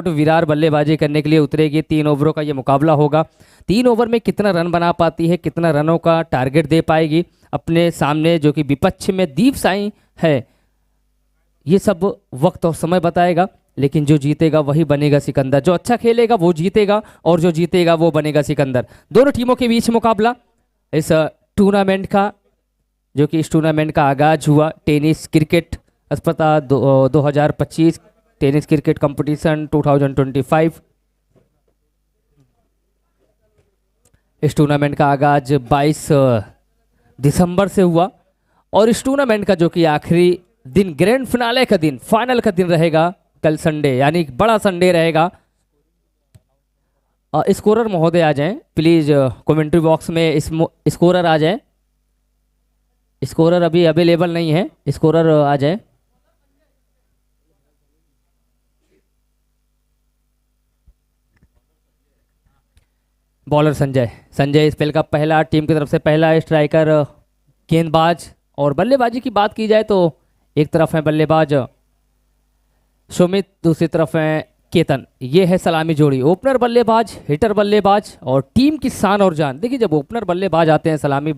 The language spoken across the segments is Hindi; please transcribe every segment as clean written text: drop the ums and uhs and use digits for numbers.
विरार बल्लेबाजी करने के लिए उतरेगी। 3 ओवरों का ये मुकाबला होगा। 3 ओवर में कितना रन बना पाती है, कितना रनों का टारगेट दे पाएगी अपने सामने जो कि विपक्ष में दीप साई है, ये सब वक्त और समय बताएगा। लेकिन जो जीतेगा वही बनेगा सिकंदर, जो अच्छा खेलेगा वो जीतेगा और जो जीतेगा वो बनेगा सिकंदर। दोनों टीमों के बीच मुकाबला इस टूर्नामेंट का, जो कि इस टूर्नामेंट का आगाज हुआ टेनिस क्रिकेट स्पर्धा 2025 टेनिस क्रिकेट कंपटीशन 2025। इस टूर्नामेंट का आगाज 22 दिसंबर से हुआ और इस टूर्नामेंट का जो कि आखिरी दिन, ग्रैंड फिनाले का दिन, फाइनल का दिन रहेगा कल संडे, यानी बड़ा संडे रहेगा। स्कोरर महोदय आ जाएं प्लीज, कमेंट्री बॉक्स में स्कोरर आ जाएं। स्कोरर अभी अवेलेबल नहीं है, स्कोरर आ जाए। बॉलर संजय, संजय स्पेल का पहला, टीम की तरफ से पहला स्ट्राइकर गेंदबाज। और बल्लेबाजी की बात की जाए तो एक तरफ है बल्लेबाज सुमित, दूसरी तरफ है केतन। ये है सलामी जोड़ी, ओपनर बल्लेबाज, हिटर बल्लेबाज और टीम की शान और जान। देखिए जब ओपनर बल्लेबाज आते हैं, सलामी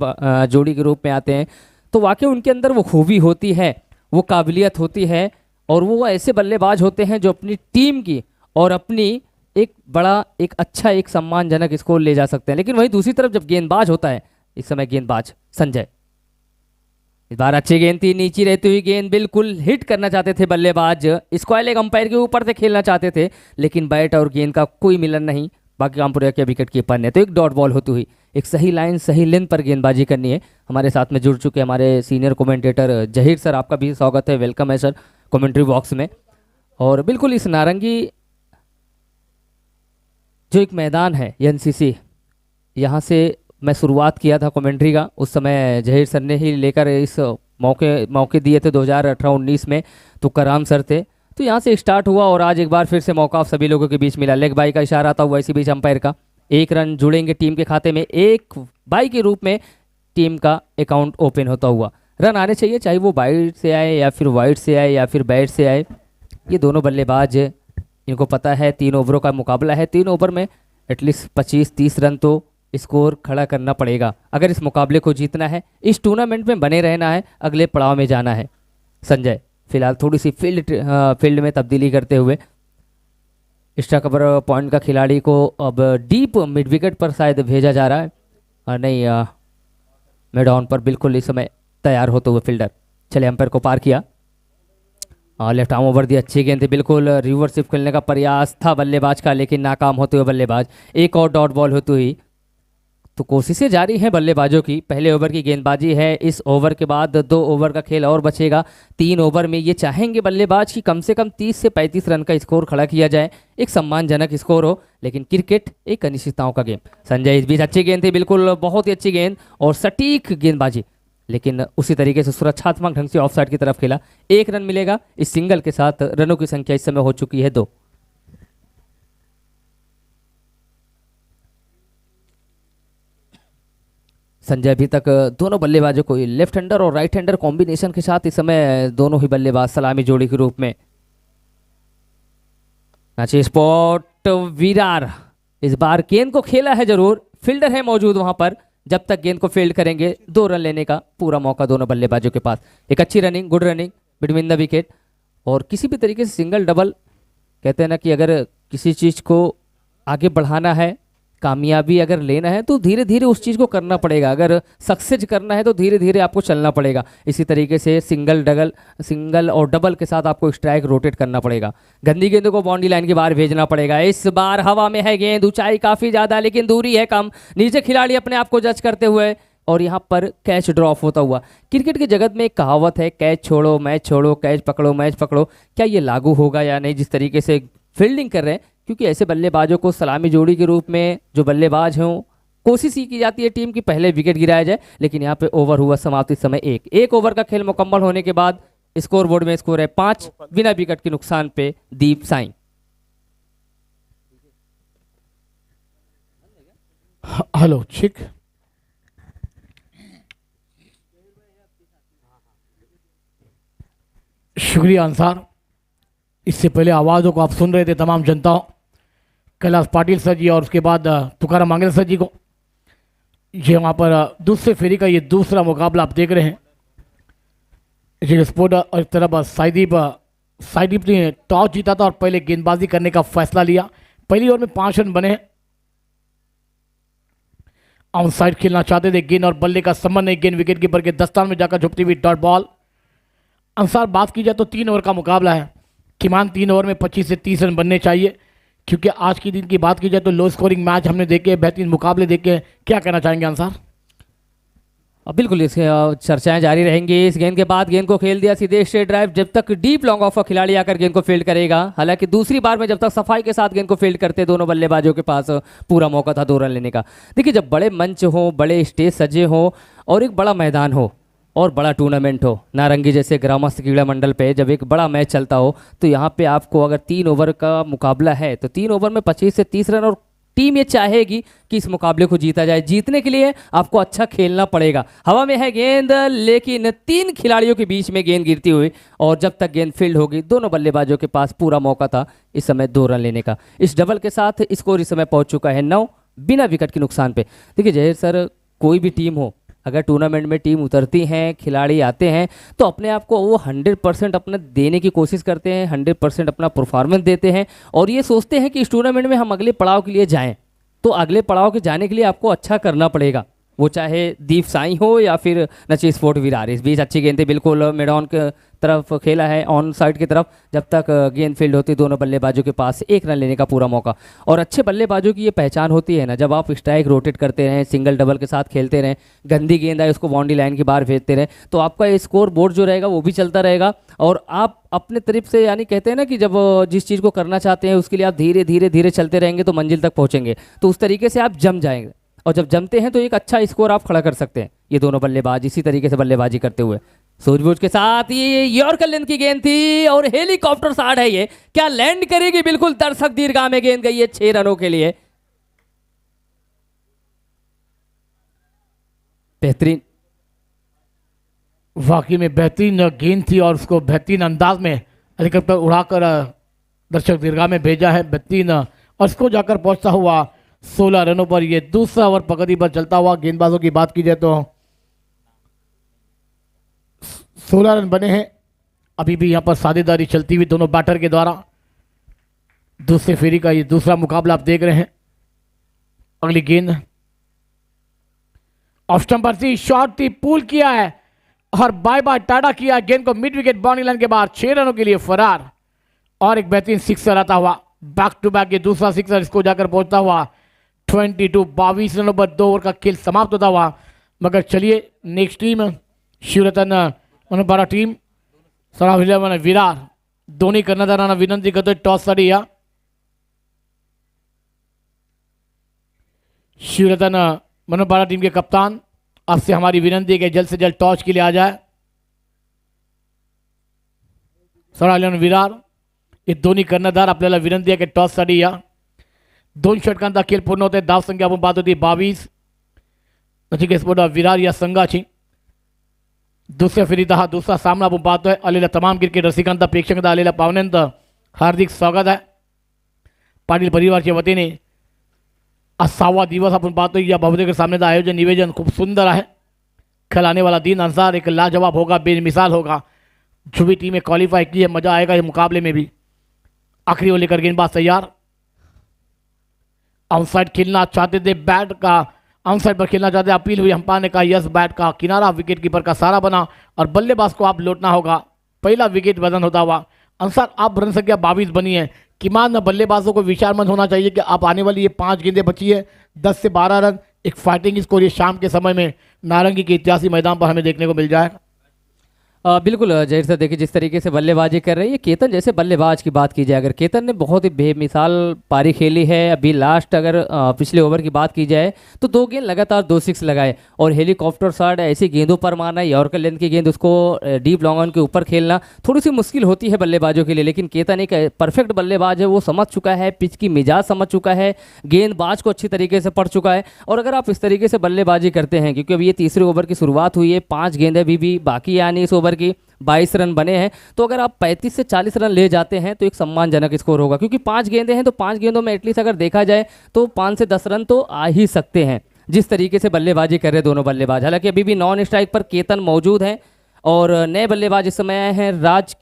जोड़ी के रूप में आते हैं, तो वाकई उनके अंदर वो खूबी होती है, वो काबिलियत होती है और वो ऐसे बल्लेबाज होते हैं जो अपनी टीम की और अपनी एक बड़ा, एक अच्छा, एक सम्मानजनक स्कोर ले जा सकते हैं। लेकिन वहीं दूसरी तरफ जब गेंदबाज होता है, इस समय गेंदबाज संजय, इस बार अच्छी गेंद थी, नीचे रहती हुई गेंद, बिल्कुल हिट करना चाहते थे बल्लेबाज, स्क्वायर लेग अंपायर के ऊपर से खेलना चाहते थे, लेकिन बैट और गेंद का कोई मिलन नहीं। बाकी कामपुरिया के विकेट कीपर ने तो एक डॉट बॉल होती हुई एक सही लाइन, सही लेंथ पर गेंदबाजी करनी है। हमारे साथ में जुड़ चुके हमारे सीनियर कमेंटेटर जहीर सर, आपका भी स्वागत है, वेलकम है सर कमेंट्री बॉक्स में। और बिल्कुल इस नारंगी जो एक मैदान है एनसीसी, यहाँ से मैं शुरुआत किया था कमेंट्री का, उस समय जहीर सर ने ही लेकर इस मौके दिए थे 2018-19 में, तो कराम सर थे, तो यहाँ से स्टार्ट हुआ और आज एक बार फिर से मौका सभी लोगों के बीच मिला। लेग बाई का इशारा था हुआ इसी बीच अंपायर का, 1 रन जुड़ेंगे टीम के खाते में, 1 बाई के रूप में टीम का अकाउंट ओपन होता हुआ। रन आने चाहिए, चाहे वो बाइट से आए या फिर वाइड से आए या फिर बैट से आए। ये दोनों बल्लेबाज, इनको पता है 3 ओवरों का मुकाबला है, 3 ओवर में एटलीस्ट 25-30 रन तो स्कोर खड़ा करना पड़ेगा अगर इस मुकाबले को जीतना है, इस टूर्नामेंट में बने रहना है, अगले पड़ाव में जाना है। संजय फिलहाल थोड़ी सी फील्ड में तब्दीली करते हुए एक्स्ट्रा कवर पॉइंट का खिलाड़ी को अब डीप मिड विकेट पर शायद भेजा जा रहा है, और नहीं मिड ऑन पर बिल्कुल इस समय तैयार होते हुए फील्डर। चले अंपायर को पार किया, लेफ्ट आर्म ओवर दी, अच्छी गेंद थी, बिल्कुल रिवर्स खेलने का प्रयास था बल्लेबाज का, लेकिन नाकाम होते हुए बल्लेबाज। एक और डॉट बॉल होती हुई, तो कोशिशें जारी हैं बल्लेबाजों की। पहले ओवर की गेंदबाजी है, इस ओवर के बाद 2 ओवर का खेल और बचेगा। 3 ओवर में ये चाहेंगे बल्लेबाज की कम से कम 30 से 35 रन का स्कोर खड़ा किया जाए, एक सम्मानजनक स्कोर हो, लेकिन क्रिकेट एक अनिश्चितताओं का गेम। संजय इस बीच अच्छी गेंद थी, बिल्कुल बहुत ही अच्छी गेंद और सटीक गेंदबाजी, लेकिन उसी तरीके से सुरक्षात्मक ढंग से ऑफ साइड की तरफ खेला। 1 रन मिलेगा, इस सिंगल के साथ रनों की संख्या इस समय हो चुकी है 2। संजय अभी तक दोनों बल्लेबाजों को लेफ्ट हैंडर और राइट हैंडर कॉम्बिनेशन के साथ इस समय दोनों ही बल्लेबाज सलामी जोड़ी के रूप में। नाचे स्पॉट विरार इस बार गेंद को खेला है जरूर, फील्डर है मौजूद वहां पर, जब तक गेंद को फील्ड करेंगे 2 रन लेने का पूरा मौका दोनों बल्लेबाजों के पास। एक अच्छी running, good running between the wicket, और किसी भी तरीके से सिंगल डबल, कहते हैं ना कि अगर किसी चीज़ को आगे बढ़ाना है, कामयाबी अगर लेना है तो धीरे धीरे उस चीज़ को करना पड़ेगा, अगर सक्सेस करना है तो धीरे धीरे आपको चलना पड़ेगा। इसी तरीके से सिंगल और डबल के साथ आपको स्ट्राइक रोटेट करना पड़ेगा, गंदी गेंदों को बाउंड्री लाइन के बाहर भेजना पड़ेगा। इस बार हवा में है गेंद, ऊंचाई काफ़ी ज़्यादा लेकिन दूरी है कम, नीचे खिलाड़ी अपने आप को जज करते हुए, और यहाँ पर कैच ड्रॉप होता हुआ। क्रिकेट के जगत में एक कहावत है, कैच छोड़ो मैच छोड़ो, कैच पकड़ो मैच पकड़ो। क्या ये लागू होगा या नहीं जिस तरीके से फील्डिंग कर रहे हैं, क्योंकि ऐसे बल्लेबाजों को सलामी जोड़ी के रूप में जो बल्लेबाज हों, कोशिश ही की जाती है टीम की पहले विकेट गिराया जाए, लेकिन यहाँ पे ओवर हुआ समाप्ति समय 1 ओवर का खेल मुकम्मल होने के बाद स्कोर बोर्ड में स्कोर है 5 बिना विकेट के नुकसान पे दीप साई। हेलो चिक, शुक्रिया अंसार। इससे पहले आवाज़ों को आप सुन रहे थे तमाम जनताओं, कैलाश पाटिल सर जी और उसके बाद तुकाराम मांगेल सर जी को। ये वहाँ पर दूसरे फेरी का ये दूसरा मुकाबला आप देख रहे हैं। ये स्पोर्ट और इस तरफ साइदीप ने टॉस जीता था और पहले गेंदबाजी करने का फैसला लिया। पहली ओवर में 5 रन बने हैं। ऑन साइड खेलना चाहते थे, गेंद और बल्ले का संबंध नहीं, गेंद विकेट कीपर के दस्तान में जाकर झुकती हुई डॉट बॉल। अनुसार बात की जाए तो 3 ओवर का मुकाबला है। किमान 3 ओवर में 25 से 30 रन बनने चाहिए, क्योंकि आज की दिन की बात की जाए तो लो स्कोरिंग मैच हमने देखे, बेहतरीन मुकाबले देखे। क्या कहना चाहेंगे अनुसार? बिल्कुल इसके चर्चाएं जारी रहेंगी। इस गेंद के बाद गेंद को खेल दिया सीधे स्ट्रेट ड्राइव, जब तक डीप लॉन्ग ऑफ का खिलाड़ी आकर गेंद को फील्ड करेगा। हालांकि दूसरी बार में जब तक सफाई के साथ गेंद को फील्ड करते, दोनों बल्लेबाजों के पास पूरा मौका था 2 रन लेने का। देखिए, जब बड़े मंच हो, बड़े स्टेज सजे हो और एक बड़ा मैदान हो और बड़ा टूर्नामेंट हो, नारंगी जैसे ग्रामस्थ क्रीड़ा मंडल पे जब एक बड़ा मैच चलता हो, तो यहाँ पे आपको अगर 3 ओवर का मुकाबला है तो 3 ओवर में 25 से 30 रन, और टीम ये चाहेगी कि इस मुकाबले को जीता जाए। जीतने के लिए आपको अच्छा खेलना पड़ेगा। हवा में है गेंद, लेकिन 3 खिलाड़ियों के बीच में गेंद गिरती हुई, और जब तक गेंद फील्ड होगी दोनों बल्लेबाजों के पास पूरा मौका था इस समय 2 रन लेने का। इस डबल के साथ स्कोर इस समय पहुंच चुका है 9, बिना विकेट के नुकसान पे। देखिए जहीर सर, कोई भी टीम हो, अगर टूर्नामेंट में टीम उतरती हैं, खिलाड़ी आते हैं, तो अपने आप को वो 100% अपना देने की कोशिश करते हैं, 100% अपना परफॉर्मेंस देते हैं, और ये सोचते हैं कि इस टूर्नामेंट में हम अगले पड़ाव के लिए जाएं। तो अगले पड़ाव के जाने के लिए आपको अच्छा करना पड़ेगा, वो चाहे दीप साई हो या फिर नची स्पोर्ट विरार। इस बीच अच्छी गेंद थी, बिल्कुल मिडॉन के तरफ खेला है, ऑन साइड की तरफ। जब तक गेंद फील्ड होती, दोनों बल्लेबाजों के पास 1 रन लेने का पूरा मौका। और अच्छे बल्लेबाजों की ये पहचान होती है ना, जब आप स्ट्राइक रोटेट करते रहें, सिंगल डबल के साथ खेलते रहें, गंदी गेंद आए उसको बाउंड्री लाइन के बाहर भेजते रहें, तो आपका स्कोर बोर्ड जो रहेगा वो भी चलता रहेगा। और आप अपने तरफ से, यानी कहते हैं ना कि जब जिस चीज़ को करना चाहते हैं उसके लिए आप धीरे धीरे धीरे चलते रहेंगे तो मंजिल तक पहुँचेंगे। तो उस तरीके से आप जम जाएंगे, और जब जमते हैं तो एक अच्छा स्कोर आप खड़ा कर सकते हैं। ये दोनों बल्लेबाज इसी तरीके से बल्लेबाजी करते हुए सूझबूझ के साथ, ये यॉर्कर लेंथ की गेंद थी और हेलीकॉप्टर शॉट है, ये क्या लैंड करेगी? बिल्कुल दर्शक दीर्घा में गेंद गई है 6 रनों के लिए। बेहतरीन, वाकई में बेहतरीन गेंद थी और उसको बेहतरीन अंदाज में हेलीकॉप्टर उड़ाकर दर्शक दीर्घा में भेजा है। बेहतरीन, और इसको जाकर पहुंचता हुआ 16 रनों पर। ये दूसरा ओवर प्रगति पर चलता हुआ। गेंदबाजों की बात की जाए तो 16 रन बने हैं। अभी भी यहाँ पर साझेदारी चलती हुई दोनों बैटर के द्वारा। दूसरे फेरी का ये दूसरा मुकाबला आप देख रहे हैं। अगली गेंद ऑफ स्टंप पर थी, शॉट थी, पुल किया है और बाय बाय टाटा किया। गेंद को मिड विकेट बाउंड्री लाइन के बाद 6 रनों के लिए फरार, और एक बेहतरीन सिक्सर आता हुआ। बैक टू बैक ये दूसरा सिक्सर, इसको जाकर पहुंचता हुआ 22 रनों पर 2 ओवर का खेल समाप्त होता हुआ। मगर चलिए नेक्स्ट टीम शिवरतन मनोपारा टीम सराविला विरार दोन्ही कर्णधारांना विनंती करतोय टॉससाठी या। शिवरतन मनोपारा टीम के कप्तान, आपसे हमारी विनंती है कि जल्द से जल्द टॉस के लिए आ जाए। सराविला विरार ये दोन्ही कर्णधार आपल्याला विनंती आहे की टॉससाठी या। 2 षटकांचा खेळ पूर्ण होते। धाव संख्या आपण पाहत होती 22। नचिकेत स्पोर्ट विरार या संघाची दुसऱ्या फेरीचा हा दुसरा सामना आपण पाहतोय। आलेल्या तमाम क्रिकेट रसिकांचा, प्रेक्षकांचा, आलेल्या पाहुण्यांचं हार्दिक स्वागत आहे पाटील परिवारच्या वतीने। आज 6वां दिवस आपण पाहतोय या बहुतेक सामन्याचं आयोजन, निवेदन खूब सुंदर है। कल आने वाला दिन अनुसार एक लाजवाब होगा, बेमिसाल होगा। जो भी टीमें क्वालिफाई की है, मजा आएगा ये मुकाबले में भी। आखिरी ओवर लेकर गेंदबाज तैयार, आउटसाइड खेलना चाहते थे, बैट का आउटसाइड पर खेलना चाहते, अपील हुई, अंपायर ने कहा यस, बैट का किनारा विकेट कीपर का सारा बना और बल्लेबाज को आप लौटना होगा। पहला विकेट वजन होता हुआ। अनुसार आप रन संख्या 22 बनी है। किमान बल्लेबाजों को विचारमंद होना चाहिए कि आप आने वाली ये 5 गेंदें बची है, 10 से 12 रन, एक फाइटिंग स्कोर ये शाम के समय में नारंगी के ऐतिहासिक मैदान पर हमें देखने को मिल जाएगा। बिल्कुल जहीर सर, देखिए जिस तरीके से बल्लेबाजी कर रही है केतन जैसे बल्लेबाज की बात की जाए, अगर केतन ने बहुत ही बेमिसाल पारी खेली है। अभी लास्ट अगर पिछले ओवर की बात की जाए तो 2 गेंद लगातार 2 6 लगाए और हेलीकॉप्टर शॉट ऐसी गेंदों पर मारना, यॉर्कर लेंथ की गेंद उसको डीप लॉन्ग ऑन के ऊपर खेलना थोड़ी सी मुश्किल होती है बल्लेबाजों के लिए। लेकिन केतन एक परफेक्ट बल्लेबाज है, वो समझ चुका है, पिच की मिजाज समझ चुका है, गेंदबाज को अच्छी तरीके से पढ़ चुका है। और अगर आप इस तरीके से बल्लेबाजी करते हैं, क्योंकि अभी ये तीसरे ओवर की शुरुआत हुई है, 5 गेंदें अभी भी बाकी है आनी इस ओवर ओवर की 22 रन बने हैं। तो अगर आप 35 से 40 रन ले जाते हैं तो एक सम्मानजनक स्कोर होगा, क्योंकि 5 गेंदें हैं तो 5 गेंदों में एटलीस्ट अगर देखा जाए तो 5 से 10 रन तो आ ही सकते हैं, जिस तरीके से बल्लेबाजी कर रहे दोनों बल्लेबाज। हालांकि अभी भी नॉन स्ट्राइक पर केतन मौजूद हैं और नए बल्लेबाज इस समय आए हैं राज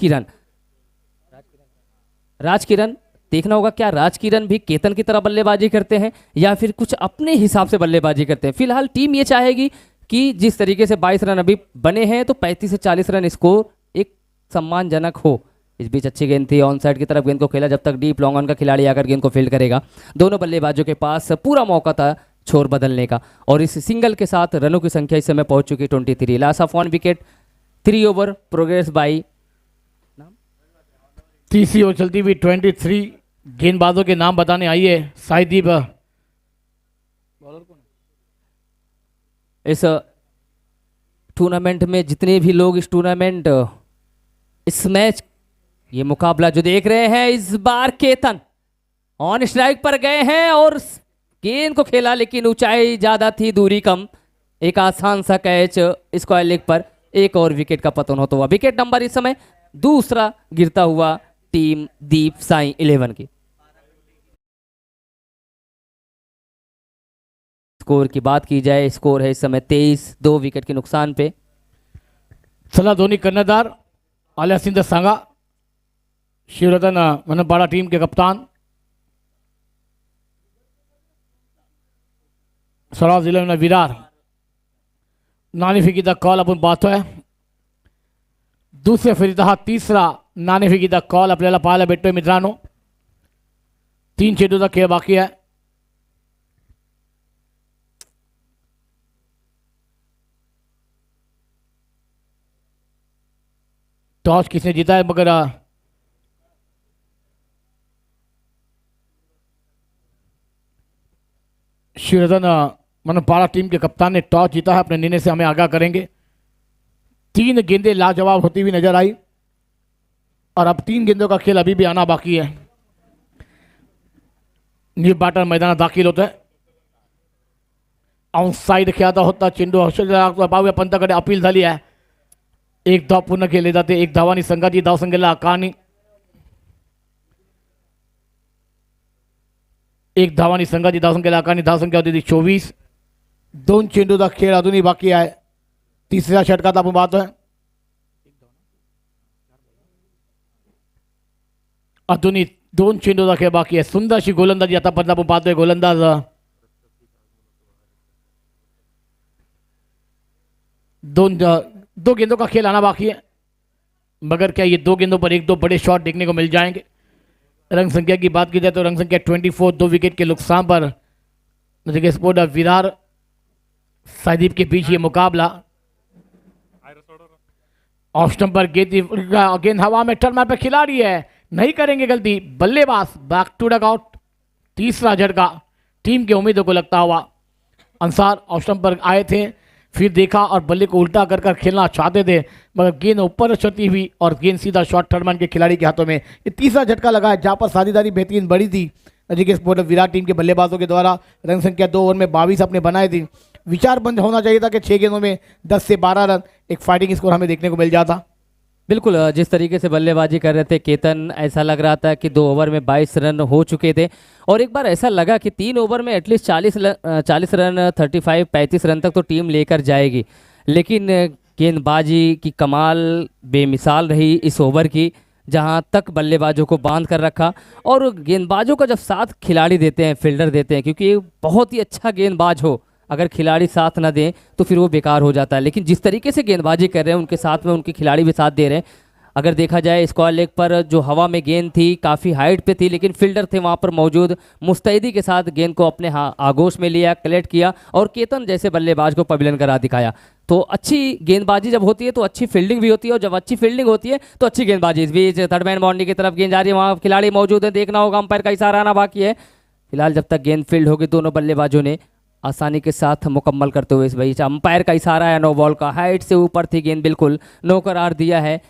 किरण। देखना होगा क्या राज किरण भी केतन की तरह बल्लेबाजी करते हैं या फिर कुछ अपने हिसाब से बल्लेबाजी करते हैं। फिलहाल टीम ये चाहेगी कि जिस तरीके से 22 रन अभी बने हैं तो 35 से 40 रन स्कोर एक सम्मानजनक हो। इस बीच अच्छी गेंद थी, ऑन साइड की तरफ गेंद को खेला, जब तक डीप लॉन्ग ऑन का खिलाड़ी आकर गेंद को फील्ड करेगा। दोनों बल्लेबाजों के पास पूरा मौका था छोर बदलने का और इस सिंगल के साथ रनों की संख्या इस समय पहुंच चुकी 23। Loss of 1 wicket, 3 over progress by. तीसरी ओवर चलती हुई 23। गेंदबाजों के नाम बताने आइए साहिदीप। इस टूर्नामेंट में जितने भी लोग इस मैच ये मुकाबला जो देख रहे हैं, इस बार केतन ऑन स्ट्राइक पर गए हैं और गेंद को खेला, लेकिन ऊंचाई ज्यादा थी, दूरी कम। एक आसान सा कैच स्क्वायर लेग पर, एक और विकेट का पतन होता हुआ। विकेट नंबर इस समय दूसरा गिरता हुआ टीम दीप साई 11 की। स्कोर की बात की जाए, स्कोर है इस समय 23, 2 विकेट के नुकसान पे। चला धोनी कर्णधार, आलिया सिंह सांगा, शिवरतन मनपाड़ा टीम के कप्तान, सराव जिले में विरार नाणेफेकीचा कॉल आपण पाहतोय। दुसऱ्या फेरीचा हा तिसरा नाणेफेकीचा कॉल आपल्याला पाहायला भेटतोय मित्रांनो। 3 चेंडूचा खेळ बाकी आहे। टॉस किसने जीता है, मगर शिवरतन मनपाड़ा टीम के कप्तान ने टॉस जीता है, अपने निर्णय से हमें आगाह करेंगे। 3 गेंदें लाजवाब होती हुई नजर आई और अब 3 गेंदों का खेल अभी भी आना बाकी है। न्यू बॅटर मैदानात दाखल होत आहे। ऑन साइड खेळता होता चेंडू पाहूया पंताकडे अपील झाली आहे। 1 धाव पूर्ण केले जाते, 1 धावांनी संघाची धावसंख्येला आकारणी, 1 धावांनी संघाची धावसंख्येला आकारणी। धावसंख्या होती ती 24। 2 चेंडूचा खेळ अजूनही बाकी आहे। तिसऱ्या षटकात आपण पाहतोय अजूनही 2 चेंडूचा खेळ बाकी आहे। सुंदर अशी गोलंदाजी आतापर्यंत आपण पाहतोय। गोलंदाज दो गेंदों का खेल आना बाकी है, मगर क्या ये 2 गेंदों पर 1-2 बड़े शॉट देखने को मिल जाएंगे। रंग संख्या की बात की जाए तो रंग संख्या 24, 2 विकेट के नुकसान पर स्पोर्ट विरार साहिदीप के बीच ये मुकाबला। ऑफ स्टंप पर गेंद हवा में टर्न पे खिलाड़ी है, नहीं करेंगे गलती बल्लेबाज। बैक टू डग आउट, तीसरा झटका टीम के उम्मीदों को लगता हुआ। अंसार ऑफ स्टंप पर आए थे, फिर देखा और बल्ले को उल्टा कर खेलना चाहते थे, मगर गेंद ऊपर चढ़ती हुई और गेंद सीधा शॉट थर्डमैन के खिलाड़ी के हाथों में। ये तीसरा झटका लगा है जहां पर साझेदारी बेहतरीन बड़ी थी नजीक स्पोर्ट विराट टीम के बल्लेबाजों के द्वारा। रन संख्या 2 ओवर में 22 अपने बनाए थे। विचार बंद होना चाहिए था कि 6 गेंदों में 10 से 12 रन एक फाइटिंग स्कोर हमें देखने को मिल जाता। बिल्कुल, जिस तरीके से बल्लेबाजी कर रहे थे केतन, ऐसा लग रहा था कि 2 ओवर में 22 रन हो चुके थे और एक बार ऐसा लगा कि 3 ओवर में एटलीस्ट 40 रन 35 रन तक तो टीम लेकर जाएगी। लेकिन गेंदबाजी की कमाल बेमिसाल रही इस ओवर की, जहां तक बल्लेबाजों को बांध कर रखा। और गेंदबाजों का जब साथ खिलाड़ी देते हैं, फील्डर देते हैं, क्योंकि बहुत ही अच्छा गेंदबाज हो, अगर खिलाड़ी साथ ना दें तो फिर वो बेकार हो जाता है। लेकिन जिस तरीके से गेंदबाजी कर रहे हैं उनके साथ में उनके खिलाड़ी भी साथ दे रहे हैं। अगर देखा जाए स्क्वायर लेग पर जो हवा में गेंद थी काफ़ी हाइट पे थी, लेकिन फील्डर थे वहाँ पर मौजूद, मुस्तैदी के साथ गेंद को अपने आगोश में लिया, कलेक्ट किया और केतन जैसे बल्लेबाज को पवेलियन करा दिखाया। तो अच्छी गेंदबाजी जब होती है तो अच्छी फील्डिंग भी होती है, और जब अच्छी फील्डिंग होती है तो अच्छी गेंदबाजी। इस बीच थर्डमैन बाउंड्री की तरफ गेंद जा रही है, वहाँ खिलाड़ी मौजूद है, देखना होगा, अंपायर का इशारा आना बाकी है। फिलहाल जब तक गेंद फील्ड होगी दोनों बल्लेबाजों ने आसानी के साथ मुकम्मल करते हुए इस बीच अंपायर का इशारा है नो बॉल का। हाइट से ऊपर थी गेंद, बिल्कुल नो करार दिया है,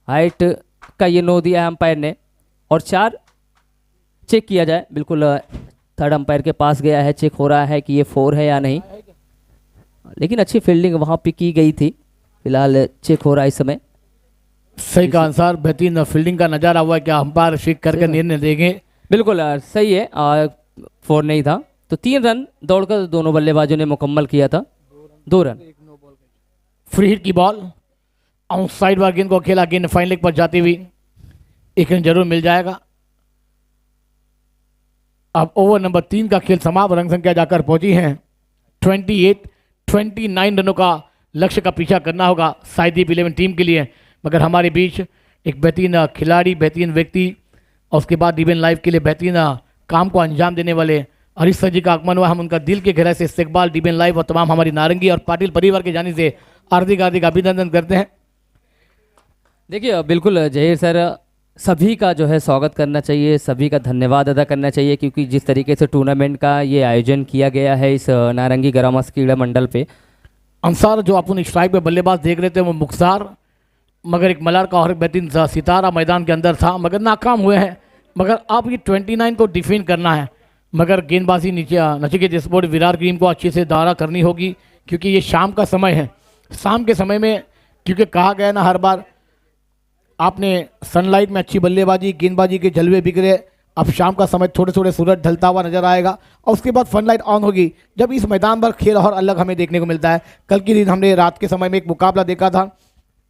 हाइट का ये नो दिया है अंपायर ने। और 4 चेक किया जाए, बिल्कुल थर्ड अंपायर के पास गया है, चेक हो रहा है कि ये 4 है या नहीं, लेकिन अच्छी फील्डिंग वहाँ पे की गई थी। फिलहाल चेक हो रहा है इस समय। सही कहा अंसार, बेहतरीन फील्डिंग का नज़ारा हुआ है, क्या अंपायर शेक करके निर्णय देंगे। बिल्कुल सही है, 4 नहीं था तो 3 रन दौड़कर दोनों बल्लेबाजों ने मुकम्मल किया था, 2 रन। फ्री हिट की बॉल आउटसाइड वार गेंद को खेला, गेंद फाइन लेग पर जाती हुई, 1 रन जरूर मिल जाएगा। अब ओवर नंबर 3 का खेल समाप्त, रन संख्या जाकर पहुंची है 29 रनों का लक्ष्य का पीछा करना होगा साइदीप 11 टीम के लिए। मगर हमारे बीच एक बेहतरीन खिलाड़ी, बेहतरीन व्यक्ति और उसके बाद डीबीएन लाइव के लिए बेहतरीन काम को अंजाम देने वाले हरीश सर जी का आगमन हुआ। हम उनका दिल के गहराई से इस्तकबाल डीबीएन लाइव और तमाम हमारी नारंगी और पाटिल परिवार के जाने से हार्दिक हार्दिक अभिनंदन करते हैं। देखिए बिल्कुल जहीर सर, सभी का जो है स्वागत करना चाहिए, सभी का धन्यवाद अदा करना चाहिए, क्योंकि जिस तरीके से टूर्नामेंट का ये आयोजन किया गया है इस नारंगी ग्रामस क्रीड़ा मंडल पे। अंसार जो अपन स्ट्राइक पे बल्लेबाज देख रहे थे वो मुख्तार, मगर एक मलार का और एक बेहतरीन सितारा मैदान के अंदर था, मगर नाकाम हुए हैं। मगर अब ये 29 को डिफेंड करना है, मगर गेंदबाजी नीचे नचिकेत स्पोर्ट विरार टीम को अच्छे से दारा करनी होगी, क्योंकि ये शाम का समय है। शाम के समय में क्योंकि कहा गया ना हर बार, आपने सनलाइट में अच्छी बल्लेबाजी, गेंदबाजी के जलवे बिखरे, अब शाम का समय थोड़े थोड़े सूरज ढलता हुआ नजर आएगा और उसके बाद फनलाइट ऑन होगी, जब इस मैदान पर खेल और अलग हमें देखने को मिलता है। कल की दिन हमने रात के समय में एक मुकाबला देखा था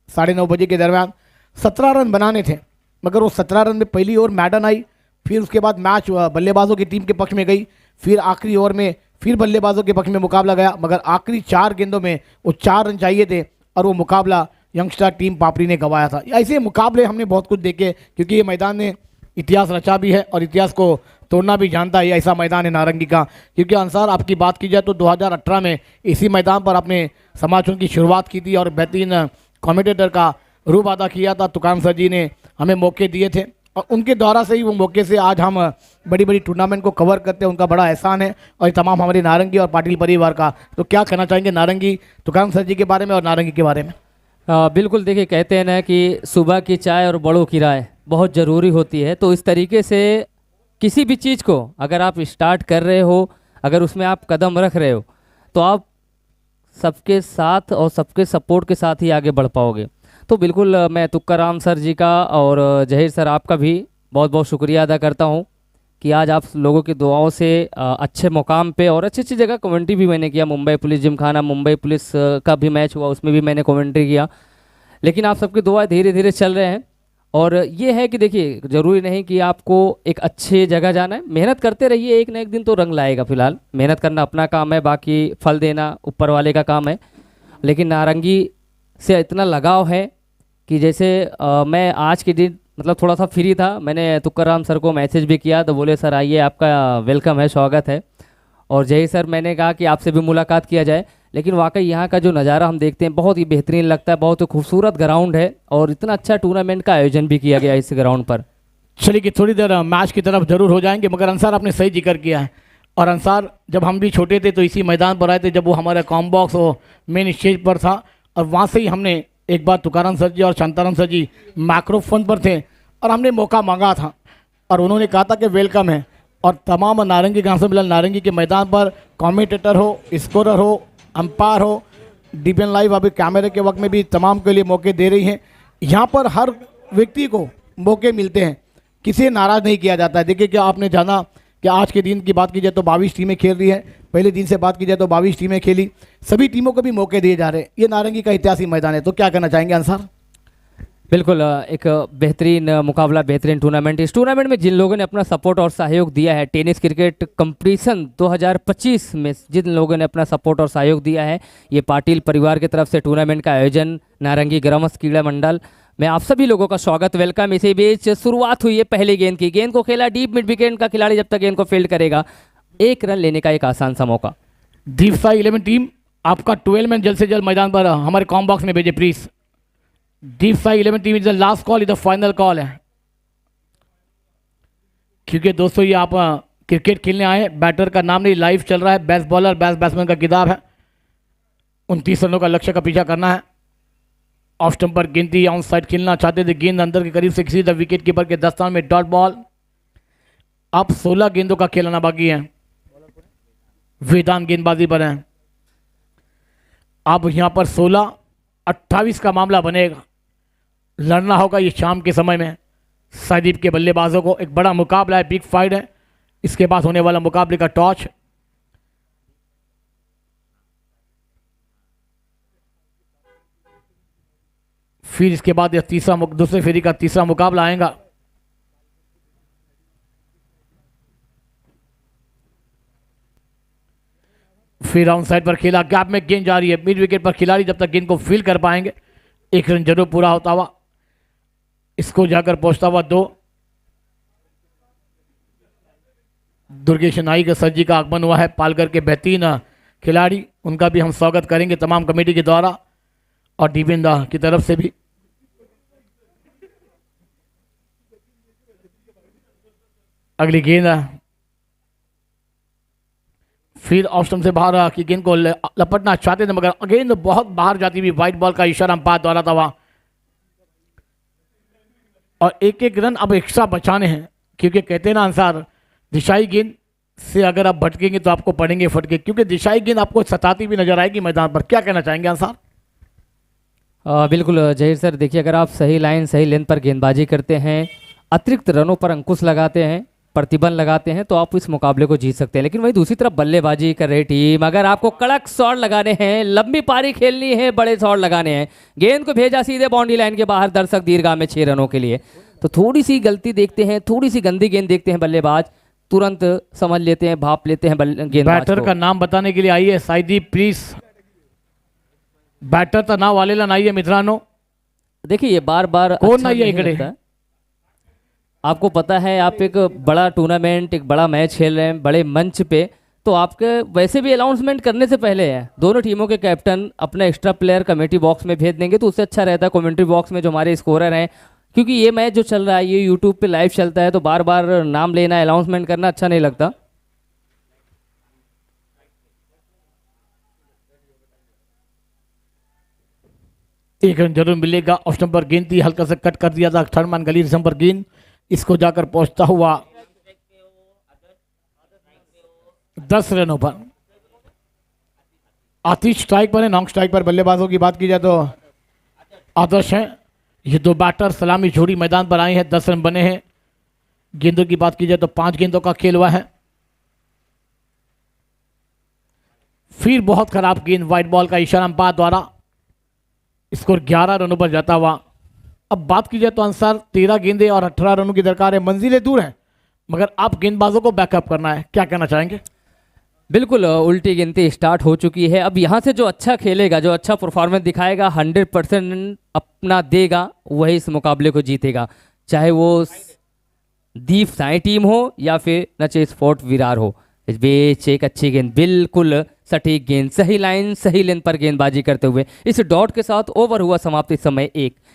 9:30 बजे के दरमियान, 17 रन बनाने थे, मगर वो 17 रन में पहली ओवर मैडन आई, फिर उसके बाद मैच बल्लेबाजों की टीम के पक्ष में गई, फिर आखिरी ओवर में फिर बल्लेबाजों के पक्ष में मुकाबला गया, मगर आखिरी 4 गेंदों में वो 4 रन चाहिए थे और वो मुकाबला यंगस्टर टीम पापड़ी ने गंवाया था। ऐसे मुकाबले हमने बहुत कुछ देखे, क्योंकि ये मैदान ने इतिहास रचा भी है और इतिहास को तोड़ना भी जानता है। ऐसा मैदान है नारंगी का, क्योंकि अंसार आपकी बात की जाए तो 2018 में इसी मैदान पर आपने समाचार की शुरुआत की थी और बेहतरीन कमेंटेटर का रूप अदा किया था। तुकाराम सर जी ने हमें मौके दिए थे और उनके द्वारा से ही वो मौके से आज हम बड़ी बड़ी टूर्नामेंट को कवर करते हैं, उनका बड़ा एहसान है और ये तमाम हमारे नारंगी और पाटिल परिवार का। तो क्या कहना चाहेंगे नारंगी तुकाराम सर जी के बारे में और नारंगी के बारे में? बिल्कुल, देखिए कहते हैं ना कि सुबह की चाय और बड़ों की राय बहुत ज़रूरी होती है, तो इस तरीके से किसी भी चीज़ को अगर आप स्टार्ट कर रहे हो, अगर उसमें आप कदम रख रहे हो, तो आप सबके साथ और सबके सपोर्ट के साथ ही आगे बढ़ पाओगे। तो बिल्कुल मैं तुकाराम सर जी का और जहीर सर आपका भी बहुत बहुत शुक्रिया अदा करता हूँ कि आज आप लोगों की दुआओं से अच्छे मुकाम पे और अच्छी अच्छी जगह कमेंट्री भी मैंने किया। मुंबई पुलिस जिमखाना, मुंबई पुलिस का भी मैच हुआ, उसमें भी मैंने कमेंट्री किया, लेकिन आप सबकी दुआ धीरे धीरे चल रहे हैं। और ये है कि देखिए ज़रूरी नहीं कि आपको एक अच्छे जगह जाना है, मेहनत करते रहिए, एक ना एक दिन तो रंग लाएगा। फिलहाल मेहनत करना अपना काम है, बाकी फल देना ऊपर वाले का काम है। लेकिन नारंगी से इतना लगाव है कि जैसे मैं आज के दिन मतलब थोड़ा सा फ्री था, मैंने तुकाराम सर को मैसेज भी किया तो बोले सर आइए, आपका वेलकम है, स्वागत है। और जय सर मैंने कहा कि आपसे भी मुलाकात किया जाए। लेकिन वाकई यहाँ का जो नज़ारा हम देखते हैं बहुत ही बेहतरीन लगता है, बहुत ही खूबसूरत ग्राउंड है और इतना अच्छा टूर्नामेंट का आयोजन भी किया गया इस ग्राउंड पर। चलिए कि थोड़ी देर मैच की तरफ जरूर हो जाएंगे, मगर अंसार आपने सही जिक्र किया है। और अंसार जब हम भी छोटे थे तो इसी मैदान पर आए थे, जब वो हमारा कॉम्बॉक्स वो मेन स्टेज पर था, और वहाँ से ही हमने एक बार तुकाराम सर जी और शांताराम सर जी माइक्रोफोन पर थे और हमने मौका मांगा था और उन्होंने कहा था कि वेलकम है। और तमाम नारंगी ग्राम सम्मेलन नारंगी के मैदान पर कमेंटेटर हो, स्कोरर हो, अंपायर हो, डीबीएन लाइव अभी कैमरे के वक्त में भी तमाम के लिए मौके दे रही हैं। यहाँ पर हर व्यक्ति को मौके मिलते हैं, किसी नाराज़ नहीं किया जाता है। देखिए क्या आपने जाना कि आज के दिन की बात की जाए तो 22 टीमें खेल रही हैं, पहले दिन से बात की जाए तो 22 टीमें खेली, सभी टीमों को भी मौके दिए जा रहे हैं। ये नारंगी का ऐतिहासिक मैदान है, तो क्या कहना चाहेंगे अंसार? बिल्कुल एक बेहतरीन मुकाबला, बेहतरीन टूर्नामेंट। इस टूर्नामेंट में जिन लोगों ने अपना सपोर्ट और सहयोग दिया है, टेनिस क्रिकेट कंपटीशन 2025 में जिन लोगों ने अपना सपोर्ट और सहयोग दिया है, ये पाटिल परिवार की तरफ से टूर्नामेंट का आयोजन नारंगी ग्रामस क्रीड़ा मंडल में आप सभी लोगों का स्वागत, वेलकम। इसी बीच शुरुआत हुई है पहली गेंद की, गेंद को खेला डीप मिड विकेट का खिलाड़ी, जब तक गेंद को फील्ड करेगा 1 रन लेने का एक आसान सा मौका। दीप साई 11 टीम आपका 12 मैन जल्द से जल्द मैदान पर हमारे कॉम बॉक्स में भेजे please. Deep Sai 11 team is the last call, is the final call है, क्योंकि दोस्तों ये आप क्रिकेट खेलने आए, बैटर का नाम नहीं, लाइव चल रहा है, बेस्ट बॉलर बेस्ट बैट्समैन का किताब है। 29 रनों का लक्ष्य का पीछा करना है। ऑफ स्टंप पर गिनती, ऑन साइड खेलना चाहते थे, गेंद अंदर के करीब से किसी विकेट कीपर के दस्तान में डॉट बॉल। अब 16 गेंदों का खेलना बाकी है, वेदांत गेंदबाजी पर है। अब यहां पर 16-28 का मामला बनेगा। लड़ना होगा ये शाम के समय में साइदीप के बल्लेबाजों को। एक बड़ा मुकाबला है, बिग फाइट है। इसके बाद होने वाला मुकाबले का टॉस फिर इसके बाद यह दूसरे फेरी का तीसरा मुकाबला आएगा। फिर राउंड साइड पर खेला, गैप में गेंद जा रही है मिड विकेट पर। खिलाड़ी जब तक गेंद को फील कर पाएंगे, एक रन जरूर पूरा होता हुआ, इसको जाकर पहुंचता हुआ 2। दुर्गेश नाई का सर जी का आगमन हुआ है, पालकर के बेहतरीन खिलाड़ी, उनका भी हम स्वागत करेंगे तमाम कमेटी के द्वारा और दीपेंद्र की तरफ से भी। अगली गेंद फिर ऑफ स्टंप से बाहर की गेंद को लपटना चाहते थे, मगर गेंद बहुत बाहर जाती हुई व्हाइट बॉल का इशारा अंपायर द्वारा था वहां। और एक एक रन अब एक्स्ट्रा बचाने हैं, क्योंकि कहते हैं ना अंसार, दिशाई गेंद से अगर आप भटकेंगे तो आपको पड़ेंगे फटके, क्योंकि दिशाई गेंद आपको सताती भी नजर आएगी मैदान पर। क्या कहना चाहेंगे अंसार? बिल्कुल जहीर सर, देखिए अगर आप सही लाइन सही लेंथ पर गेंदबाजी करते हैं, अतिरिक्त रनों पर अंकुश लगाते हैं, प्रतिबंध लगाते हैं, तो आप इस मुकाबले को जीत सकते हैं। लेकिन वहीं दूसरी तरफ बल्लेबाजी कर रही टीम, अगर आपको कड़क शॉट लगाने हैं, लंबी पारी खेलनी है, बड़े शॉट लगाने हैं, गेंद को भेजा सीधे बाउंड्री लाइन के बाहर दर्शक दीर्घा में 6 रनों के लिए, तो थोड़ी सी गलती देखते हैं, थोड़ी सी गंदी गेंद देखते हैं बल्लेबाज, तुरंत समझ लेते हैं, भाप लेते हैं गेंदबाज बैटर को। का नाम बताने के लिए आई है साइदीप प्लीज। बैटर तर नाव आलेला नाहीये मित्रांनो। देखिए ये बार बार कौन अच्छा नहीं है नहीं इकडे? लगता। आपको पता है आप एक बड़ा टूर्नामेंट, एक बड़ा मैच खेल रहे हैं बड़े मंच पे, तो आपके वैसे भी अनाउंसमेंट करने से पहले है दोनों टीमों के कैप्टन अपना एक्स्ट्रा प्लेयर कमेटी बॉक्स में भेज देंगे, तो उससे अच्छा रहता है कमेंट्री बॉक्स में जो हमारे स्कोरर हैं, क्योंकि ये मैच जो चल रहा है ये यूट्यूब पे लाइव चलता है, तो बार बार नाम लेना, अनाउंसमेंट करना अच्छा नहीं लगता। एक रन जरूर मिलेगा। ऑफ स्टंप पर गेंद थी, हल्का सा कट कर दिया था थर्डमैन गली रिजम पर गेंद, इसको जाकर पहुंचता हुआ 10 रनों पर। आतिश स्ट्राइक पर है, नॉन स्ट्राइक पर बल्लेबाजों की बात की जाए तो आदर्श है। ये 2 बैटर सलामी जोड़ी मैदान पर आए हैं, 10 रन बने हैं। गेंदों की बात की जाए तो 5 गेंदों का खेल हुआ है। फिर बहुत खराब गेंद, व्हाइट बॉल का इशारा अंपायर द्वारा, स्कोर 11 रनों पर जाता हुआ। अब बात की जाए तो अंसार 13 गेंदे और 18 रनों की दरकार है, मंजिलें दूर हैं, मगर आप गेंदबाजों को बैकअप करना है। क्या कहना चाहेंगे? बिल्कुल उल्टी गिनती स्टार्ट हो चुकी है। अब यहाँ से जो अच्छा खेलेगा, जो अच्छा परफॉर्मेंस दिखाएगा, 100% अपना देगा, वही इस मुकाबले को जीतेगा, चाहे वो दीप साई टीम हो या फिर नचे स्पोर्ट विरार हो। इस बीच एक अच्छी गेंद, बिल्कुल सटीक गेंद, सही लाइन सही लेंथ पर गेंदबाजी करते हुए इस डॉट के साथ ओवर हुआ समाप्त। इस समय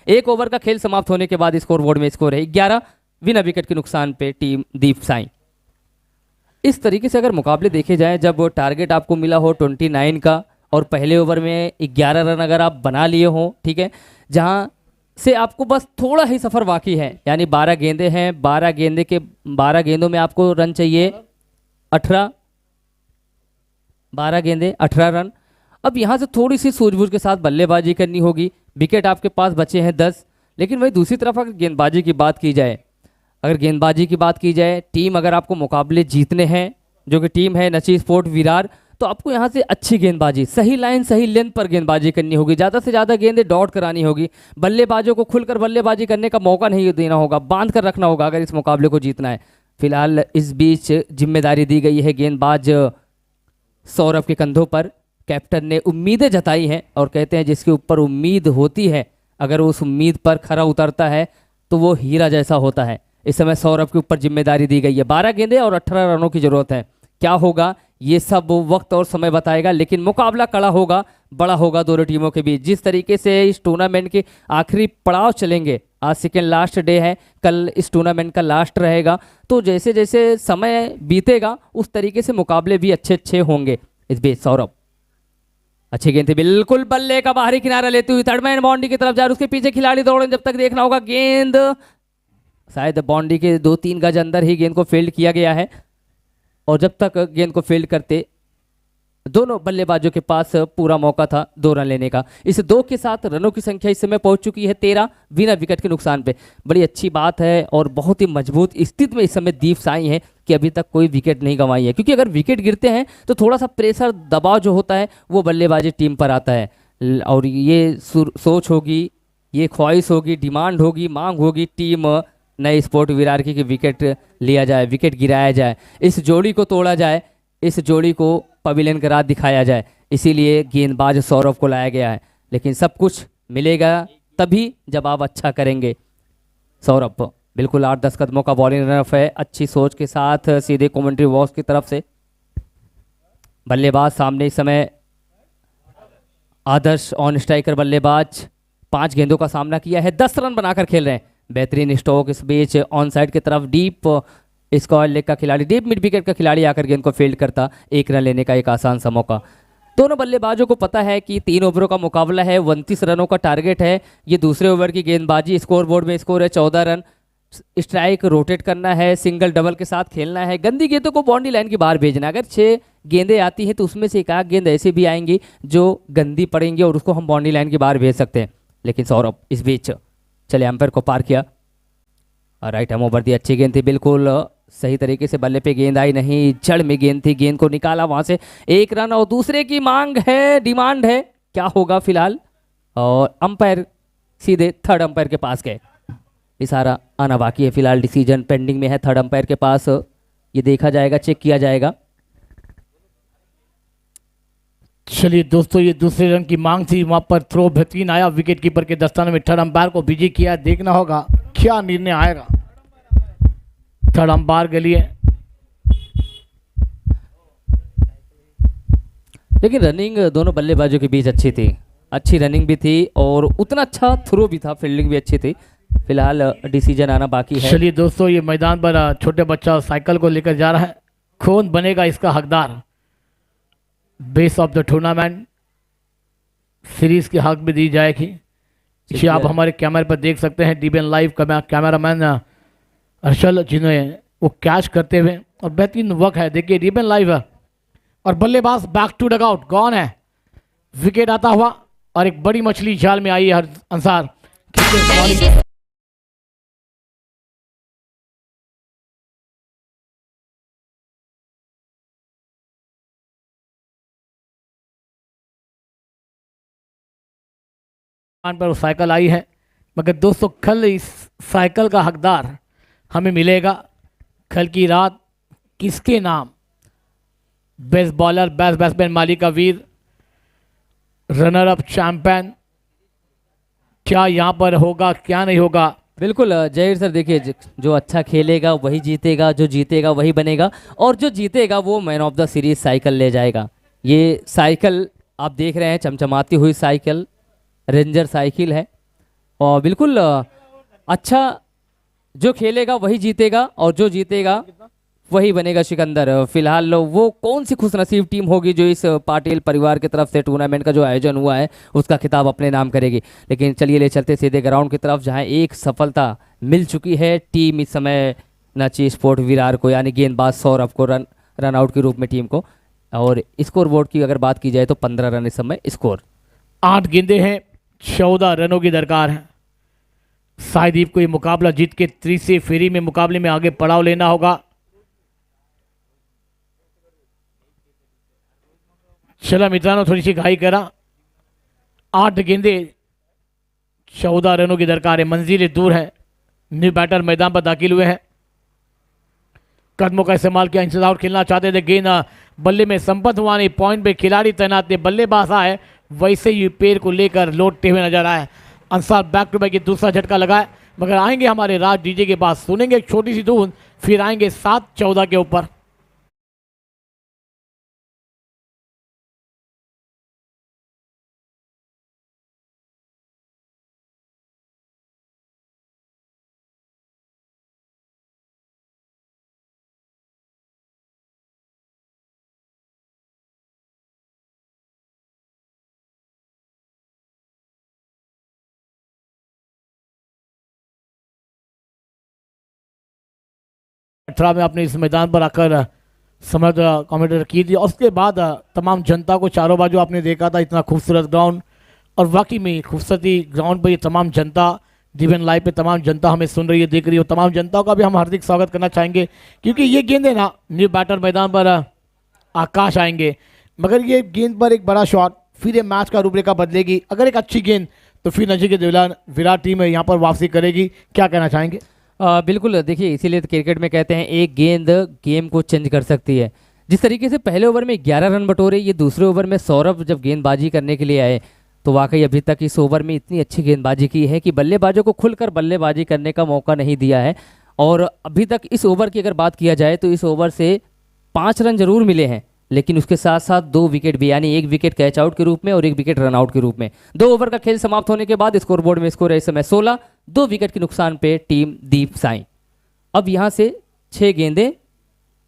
एक ओवर का खेल समाप्त होने के बाद स्कोर बोर्ड में स्कोर है 11, बिना विकेट के नुकसान पे टीम दीप साई। इस तरीके से अगर मुकाबले देखे जाएं, जब टारगेट आपको मिला हो 29 का और पहले ओवर में 11 रन अगर आप बना लिए हो, ठीक है, जहां से आपको बस थोड़ा ही सफ़र बाकी है, यानी 12 गेंदे हैं, 12 गेंदों में आपको रन चाहिए 18, 12 गेंदे 18 रन। अब यहाँ से थोड़ी सी सूझबूझ के साथ बल्लेबाजी करनी होगी। विकेट आपके पास बचे हैं 10, लेकिन वही दूसरी तरफ अगर गेंदबाजी की बात की जाए, टीम अगर आपको मुकाबले जीतने हैं, जो कि टीम है नची स्पोर्ट विरार, तो आपको यहाँ से अच्छी गेंदबाजी, सही लाइन सही लेंथ पर गेंदबाजी करनी होगी, ज़्यादा से ज़्यादा गेंदें डॉट करानी होगी, बल्लेबाजों को खुलकर बल्लेबाजी करने का मौका नहीं देना होगा, बांध कर रखना होगा अगर इस मुकाबले को जीतना है। फिलहाल इस बीच जिम्मेदारी दी गई है गेंदबाज सौरभ के कंधों पर। कैप्टन ने उम्मीदें जताई हैं और कहते हैं जिसके ऊपर उम्मीद होती है, अगर उस उम्मीद पर खरा उतरता है तो वो हीरा जैसा होता है। इस समय सौरभ के ऊपर जिम्मेदारी दी गई है, 12 गेंदें और 18 रनों की जरूरत है। क्या होगा ये सब वक्त और समय बताएगा, लेकिन मुकाबला कड़ा होगा, बड़ा होगा दोनों टीमों के बीच। जिस तरीके से इस टूर्नामेंट के आखिरी पड़ाव चलेंगे, आज सेकेंड लास्ट डे है, कल इस टूर्नामेंट का लास्ट रहेगा, तो जैसे जैसे समय बीतेगा उस तरीके से मुकाबले भी अच्छे अच्छे होंगे। इस बीच सौरभ अच्छी गेंद थी, बिल्कुल बल्ले का बाहरी किनारा लेते हुए थर्ड मैन बाउंड्री की तरफ जा रहे, उसके पीछे खिलाड़ी दौड़े, जब तक देखना होगा गेंद शायद बाउंड्री के 2-3 गज अंदर ही गेंद को फील्ड किया गया है, और जब तक गेंद को फील्ड करते दोनों बल्लेबाजों के पास पूरा मौका था 2 रन लेने का। इस 2 के साथ रनों की संख्या इस समय पहुंच चुकी है 13 बिना विकेट के नुकसान पे। बड़ी अच्छी बात है और बहुत ही मजबूत स्थिति में इस समय दीप साई है कि अभी तक कोई विकेट नहीं गंवाई है, क्योंकि अगर विकेट गिरते हैं तो थोड़ा सा प्रेशर दबाव जो होता है वो बल्लेबाजी टीम पर आता है। और ये सोच होगी, ये ख्वाहिश होगी, डिमांड होगी, मांग होगी टीम नए स्पोर्ट विरार की कि विकेट लिया जाए, विकेट गिराया जाए, इस जोड़ी को तोड़ा जाए, इस जोड़ी को पवेलियन का रात दिखाया जाए। इसीलिए गेंदबाज सौरभ को लाया गया है। लेकिन सब कुछ मिलेगा तभी जब आप अच्छा करेंगे। सौरभ बिल्कुल 8-10 कदमों का बॉलिंग रनअप है, अच्छी सोच के साथ सीधे कमेंट्री बॉक्स की तरफ से। बल्लेबाज सामने इस समय आदर्श ऑन स्ट्राइकर बल्लेबाज 5 गेंदों का सामना किया है, 10 रन बनाकर खेल रहे हैं। बेहतरीन स्ट्रोक इस बीच ऑन साइड की तरफ डीप स्क्वायर लेग का खिलाड़ी, डीप मिड विकेट का खिलाड़ी आकर गेंद को फील्ड करता, 1 रन लेने का एक आसान सा मौका। दोनों बल्लेबाजों को पता है कि 3 ओवरों का मुकाबला है, 29 रनों का टारगेट है। ये दूसरे ओवर की गेंदबाजी, स्कोर बोर्ड में स्कोर है 14 रन। स्ट्राइक रोटेट करना है, सिंगल डबल के साथ खेलना है, गंदी गेंदों को बाउंड्री लाइन के बाहर भेजना है। अगर 6 गेंदें आती हैं तो उसमें से एक आध गेंद ऐसी भी आएंगी जो गंदी पड़ेंगी और उसको हम बाउंड्री लाइन के बाहर भेज सकते हैं। लेकिन सौरभ इस बीच चले एम्पायर को पार किया और राइट हैम ओवर दी, अच्छी गेंद थी, बिल्कुल सही तरीके से बल्ले पे गेंद आई नहीं, जड़ में गेंद थी, गेंद को निकाला वहां से, 1 रन। और दूसरे की मांग है, डिमांड है, क्या होगा फिलहाल। और अंपायर सीधे थर्ड अंपायर के पास गए, इशारा आना बाकी है, फिलहाल डिसीजन पेंडिंग में है थर्ड अंपायर के पास, ये देखा जाएगा, चेक किया जाएगा। चलिए दोस्तों, ये दूसरे रन की मांग थी, वहां पर थ्रो बेहतरीन आया, विकेट कीपर के दस्ताने में थर्ड अंपायर को बिजी किया। देखना होगा क्या निर्णय आएगा थर्ड अंपायर के लिए। लेकिन रनिंग दोनों बल्लेबाजों के बीच अच्छी थी, अच्छी रनिंग भी थी और उतना अच्छा थ्रो भी था, फील्डिंग भी अच्छी थी। फिलहाल डिसीजन आना बाकी है। चलिए दोस्तों, ये मैदान पर छोटे बच्चा साइकिल को लेकर जा रहा है, कौन बनेगा इसका हकदार। Base of the tournament series की हक भी दी जाएगी। इसे आप हमारे कैमरे पर देख सकते हैं, डीबीएन लाइव कैमरामैन अर्शल जिन्हें वो कैच करते हुए, और बेहतरीन वर्क है। देखिए डीबीएन लाइव है और बल्लेबाज बैक टू डगआउट गॉन है, विकेट आता हुआ और एक बड़ी मछली जाल में आई है अंसार। पर साइकिल आई है, मगर दोस्तों कल इस साइकिल का हकदार हमें मिलेगा। कल की रात किसके नाम, बेस्ट बॉलर, बेस्ट बैट्समैन, मालिक का वीर, रनर अप चैंपियन, क्या यहाँ पर होगा क्या नहीं होगा। बिल्कुल जहीर सर, देखिए जो अच्छा खेलेगा वही जीतेगा, जो जीतेगा वही बनेगा, और जो जीतेगा वो man of the series cycle ले जाएगा। ये साइकिल आप देख रहे हैं, चमचमाती हुई साइकिल, रेंजर साइकिल है। और बिल्कुल अच्छा जो खेलेगा वही जीतेगा और जो जीतेगा वही बनेगा सिकंदर। फिलहाल वो कौन सी खुशनसीब टीम होगी जो इस पाटिल परिवार की तरफ से टूर्नामेंट का जो आयोजन हुआ है उसका खिताब अपने नाम करेगी। लेकिन चलिए ले चलते सीधे ग्राउंड की तरफ, जहां एक सफलता मिल चुकी है टीम इस समय नची स्पोर्ट विरार को, यानी गेंदबाज सौरभ को रन आउट के रूप में टीम को। और स्कोर बोर्ड की अगर बात की जाए तो 15 रन इस समय स्कोर। 8 गेंदे हैं, 14 रनों की दरकार है। साहिदीप को ये मुकाबला जीत के तीसरी फेरी में मुकाबले में आगे पड़ाव लेना होगा। चला मित्रांनो, थोड़ी सी घाई करा, 8 गेंदे 14 रनों की दरकार है, मंजिल दूर है। न्यू बैटर मैदान पर दाखिल हुए हैं, कदमों का इस्तेमाल किया, इंसाइड आउट खेलना चाहते थे, गेंद बल्ले में संपत हुआ नहीं, पॉइंट पे खिलाड़ी तैनात थे, बल्लेबाज है वैसे ही पैर को लेकर लौटते हुए नजर आए। अंसार बैक टू बैक की दूसरा झटका लगाए, मगर आएंगे हमारे राज डीजे के पास, सुनेंगे एक छोटी सी धुन, फिर आएंगे 7-14 के ऊपर। में आपने इस मैदान पर आकर समझ कमेंटेटर की थी। और उसके बाद तमाम जनता को चारों बाजू आपने देखा था, इतना खूबसूरत ग्राउंड, और वाकई में खूबसूरती ग्राउंड पर ये तमाम जनता, जीवन लाइव पे तमाम जनता हमें सुन रही है, देख रही है, तमाम जनता का भी हम हार्दिक स्वागत करना चाहेंगे, क्योंकि ये गेंद है ना, न्यू बैटर मैदान पर आकाश आएंगे, मगर ये गेंद पर एक बड़ा शॉट फिर ये मैच का रूपरेखा बदलेगी। अगर एक अच्छी गेंद तो फिर नजीक विराट टीम है यहाँ पर वापसी करेगी। क्या कहना चाहेंगे? बिल्कुल, देखिए इसीलिए तो क्रिकेट में कहते हैं एक गेंद गेम को चेंज कर सकती है। जिस तरीके से पहले ओवर में 11 रन बटोरे, ये दूसरे ओवर में सौरभ जब गेंदबाजी करने के लिए आए तो वाकई अभी तक इस ओवर में इतनी अच्छी गेंदबाजी की है कि बल्लेबाजों को खुलकर बल्लेबाजी करने का मौका नहीं दिया है। और अभी तक इस ओवर की अगर बात किया जाए तो इस ओवर से 5 रन जरूर मिले हैं, लेकिन उसके साथ साथ 2 विकेट भी, यानी 1 विकेट कैच आउट के रूप में और 1 विकेट रन आउट के रूप में। 2 ओवर का खेल समाप्त होने के बाद स्कोरबोर्ड में स्कोर है इस समय 16, 2 विकेट के नुकसान पे टीम दीप साई। अब यहाँ से 6 गेंदें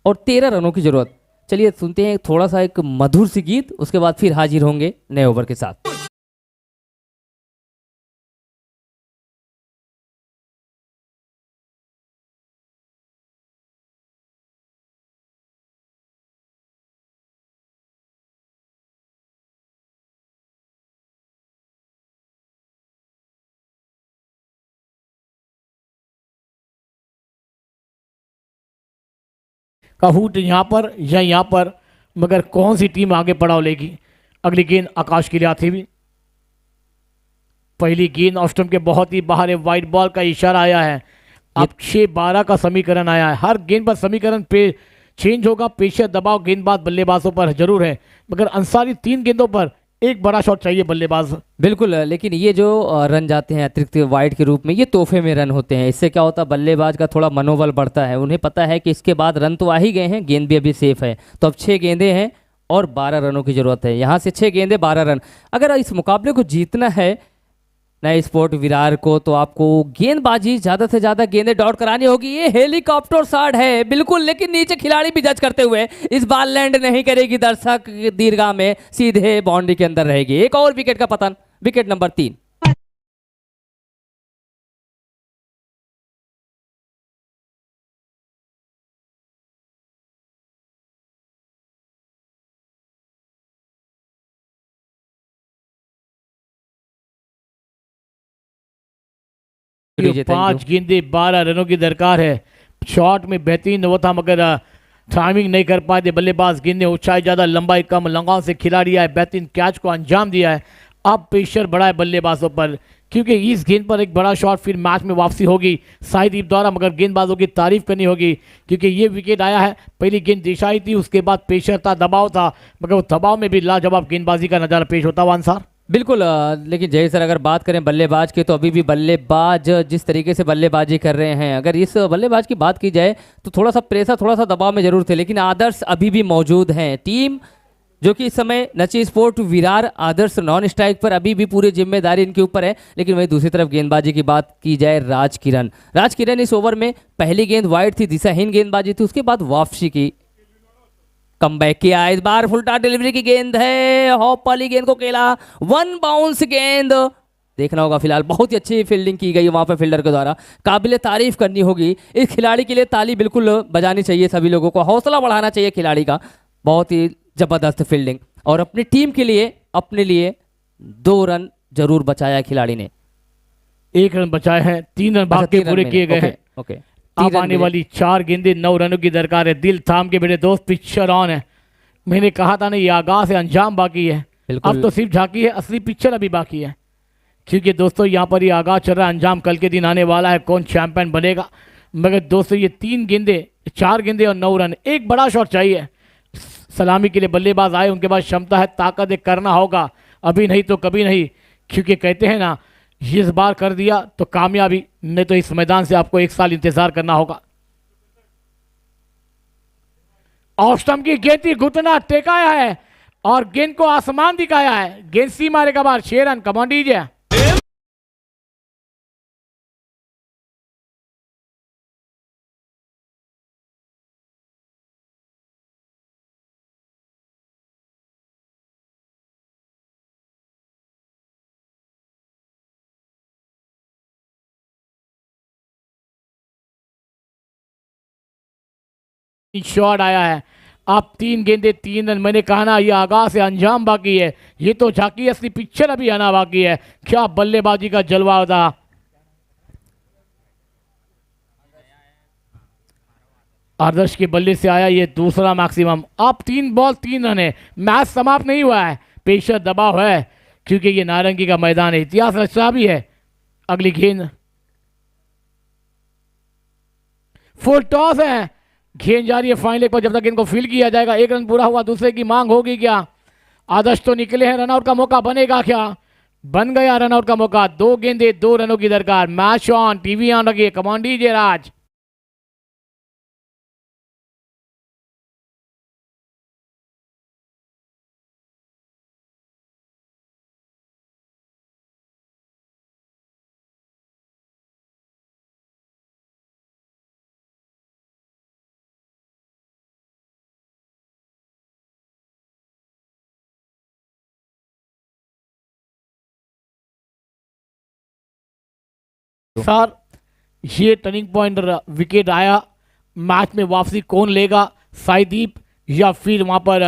और 13 रनों की जरूरत। चलिए सुनते हैं थोड़ा सा एक मधुर सी गीत, उसके बाद फिर हाजिर होंगे नए ओवर के साथ। कहूट यहाँ पर या यहाँ पर, मगर कौन सी टीम आगे पड़ाव लेगी? अगली गेंद आकाश के लिए आती हुई, पहली गेंद ऑफ स्टंप के बहुत ही बाहर है, वाइट बॉल का इशारा आया है। अब 6-12 का समीकरण आया है। हर गेंद पर समीकरण पे चेंज होगा, पेशे दबाव गेंदबाज बल्लेबाजों पर जरूर है, मगर अंसारी 3 गेंदों पर एक बड़ा शॉट चाहिए बल्लेबाज। बिल्कुल, लेकिन ये जो रन जाते हैं अतिरिक्त वाइड के रूप में, ये तोहफे में रन होते हैं। इससे क्या होता है, बल्लेबाज का थोड़ा मनोबल बढ़ता है। उन्हें पता है कि इसके बाद रन तो आ ही गए हैं, गेंद भी अभी सेफ है। तो अब 6 गेंदें हैं और 12 रनों की जरूरत है। यहाँ से 6 गेंदें 12 रन। अगर इस मुकाबले को जीतना है नए स्पोर्ट विरार को, तो आपको गेंदबाजी ज्यादा से ज्यादा गेंदें डॉट करानी होगी। ये हेलीकॉप्टर शॉट है बिल्कुल, लेकिन नीचे खिलाड़ी भी जज करते हुए इस बार लैंड नहीं करेगी दर्शक दीर्घा में, सीधे बाउंड्री के अंदर रहेगी। एक और विकेट का पतन, विकेट नंबर 3। लीजिए, थैंक यू। 5 गेंदें 12 रनों की दरकार है। शॉट में बेहतरीन वो था, मगर टाइमिंग नहीं कर पाए थे बल्लेबाज। गेंदें ऊंचाई ज्यादा लंबाई कम, लगाव से खिलाड़ी आए, बेहतरीन कैच को अंजाम दिया है। अब प्रेशर बढ़ा है बल्लेबाजों पर, क्योंकि इस गेंद पर एक बड़ा शॉट फिर मैच में वापसी होगी शाहिदीप द्वारा, मगर गेंदबाजों की तारीफ करनी होगी, क्योंकि ये विकेट आया है। पहली गेंद दिशाई थी, उसके बाद प्रेशर था, दबाव था, मगर वो दबाव में भी लाजवाब गेंदबाजी का नजारा पेश होता हुआ अंसार। बिल्कुल, लेकिन जय सर अगर बात करें बल्लेबाज की, तो अभी भी बल्लेबाज जिस तरीके से बल्लेबाजी कर रहे हैं, अगर इस बल्लेबाज की बात की जाए तो थोड़ा सा प्रेशर, थोड़ा सा दबाव में जरूर थे, लेकिन आदर्श अभी भी मौजूद हैं। टीम जो कि इस समय नची स्पोर्ट विरार आदर्श नॉन स्ट्राइक पर, अभी भी पूरी जिम्मेदारी इनके ऊपर है। लेकिन वहीं दूसरी तरफ गेंदबाजी की बात की जाए, राज किरण इस ओवर में पहली गेंद वाइड थी, दिशाहीन गेंदबाजी थी, उसके बाद वापसी की, कमबैक किया। इस बार फुलटा डिलीवरी की गेंद है, हॉप वाली गेंद को खेला, 1 बाउंस गेंद। देखना होगा, फिलहाल बहुत ही अच्छी फील्डिंग की गई वहां पर फील्डर के द्वारा, काबिल तारीफ करनी होगी। इस खिलाड़ी के लिए ताली बिल्कुल बजानी चाहिए, सभी लोगों को हौसला बढ़ाना चाहिए खिलाड़ी का। बहुत ही जबरदस्त फील्डिंग, और अपनी टीम के लिए, अपने लिए 2 रन जरूर बचाया खिलाड़ी ने। 1 रन बचाए हैं, 3 रन भाग के पूरे किए गए हैं। ओके, अब आने वाली 4 गेंदें 9 रनों की दरकार है। दिल थाम के मेरे दोस्त, पिक्चर ऑन है। मैंने कहा था ना, ये आगाज है, अंजाम बाकी है। अब तो सिर्फ झांकी है, असली पिक्चर अभी बाकी है, क्योंकि दोस्तों यहाँ पर ये आगाज चल रहा है, अंजाम कल के दिन आने वाला है, कौन चैंपियन बनेगा। मगर दोस्तों ये 3 गेंदें, 4 गेंदें और 9 रन, एक बड़ा शॉट चाहिए। सलामी के लिए बल्लेबाज आए, उनके पास क्षमता है, ताकत है, करना होगा, अभी नहीं तो कभी नहीं, क्योंकि कहते हैं ना, इस बार कर दिया तो कामयाबी, नहीं तो इस मैदान से आपको 1 साल इंतजार करना होगा। ऑफ स्टंप की गेंद की घुटना टेकाया है और गेंद को आसमान दिखाया है। गेंद सी मारेगा बाहर, 6 रन। कमान दीजिए। शॉट आया है, आप 3 गेंदे 3 रन। मैंने कहा ना ये आगाज से अंजाम बाकी है, ये तो झांकी असली पिक्चर अभी आना बाकी है। क्या बल्लेबाजी का जलवा था। आदर्श के बल्ले से आया ये दूसरा मैक्सिमम। आप 3 बॉल 3 रन है, मैच समाप्त नहीं हुआ है, पेशर दबाव है क्योंकि ये नारंगी का मैदान है, इतिहास रचा भी है। अगली गेंद फुल टॉस है, गेंद जा रही है फाइन लेग पर, जब तक इनको फील्ड किया जाएगा। 1 रन पूरा हुआ, दूसरे की मांग होगी क्या? आदर्श तो निकले हैं, रनआउट का मौका बनेगा क्या? बन गया रनआउट का मौका। 2 गेंदे 2 रनों की दरकार। मैच ऑन, टीवी ऑन रखिए, कमांड डीजे राज। सर ये टर्निंग पॉइंट विकेट आया, मैच में वापसी कौन लेगा, साईदीप या फिर वहां पर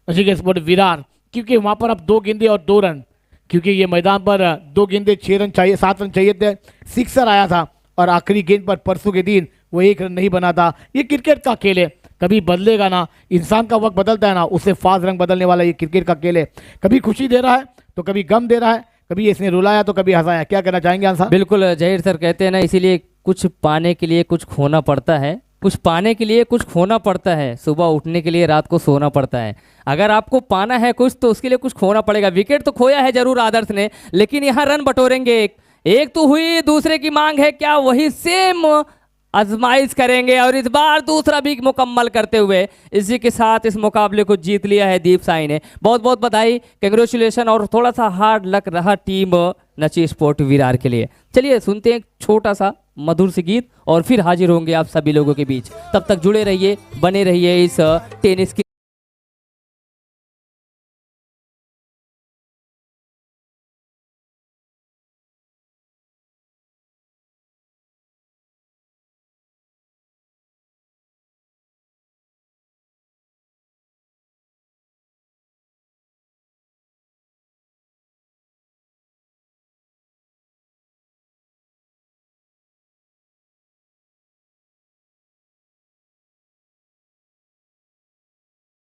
नचिकेत स्पोर्ट विरार? क्योंकि वहां पर अब 2 गेंदे और 2 रन, क्योंकि ये मैदान पर 2 गेंदे 6 रन चाहिए, 7 रन चाहिए थे, सिक्सर आया था और आखिरी गेंद पर परसों के दिन वो 1 रन नहीं बना था। ये क्रिकेट का खेल है, कभी बदलेगा ना, इंसान का वक्त बदलता है ना, उससे फास्ट रंग बदलने वाला ये क्रिकेट का खेल है। कभी खुशी दे रहा है तो कभी गम दे रहा है, कभी इसने रुलाया तो कभी हंसाया। क्या कहना चाहेंगे आंसर? बिल्कुल जहीर सर, कहते हैं ना, इसीलिए कुछ पाने के लिए कुछ खोना पड़ता है, कुछ पाने के लिए कुछ खोना पड़ता है, सुबह उठने के लिए रात को सोना पड़ता है। अगर आपको पाना है कुछ तो उसके लिए कुछ खोना पड़ेगा। विकेट तो खोया है जरूर आदर्श ने, लेकिन यहाँ रन बटोरेंगे। एक तो हुई, दूसरे की मांग है, क्या वही सेम आजमाइश करेंगे और इस बार दूसरा भी मुकम्मल करते हुए इसी के साथ इस मुकाबले को जीत लिया है दीप साई ने। बहुत बहुत बधाई, कंग्रेचुलेशन। और थोड़ा सा हार्ड लक रहा टीम नची स्पोर्ट विरार के लिए। चलिए सुनते हैं एक छोटा सा मधुर सी गीत और फिर हाजिर होंगे आप सभी लोगों के बीच। तब तक जुड़े रहिए, बने रहिए इस टेनिस की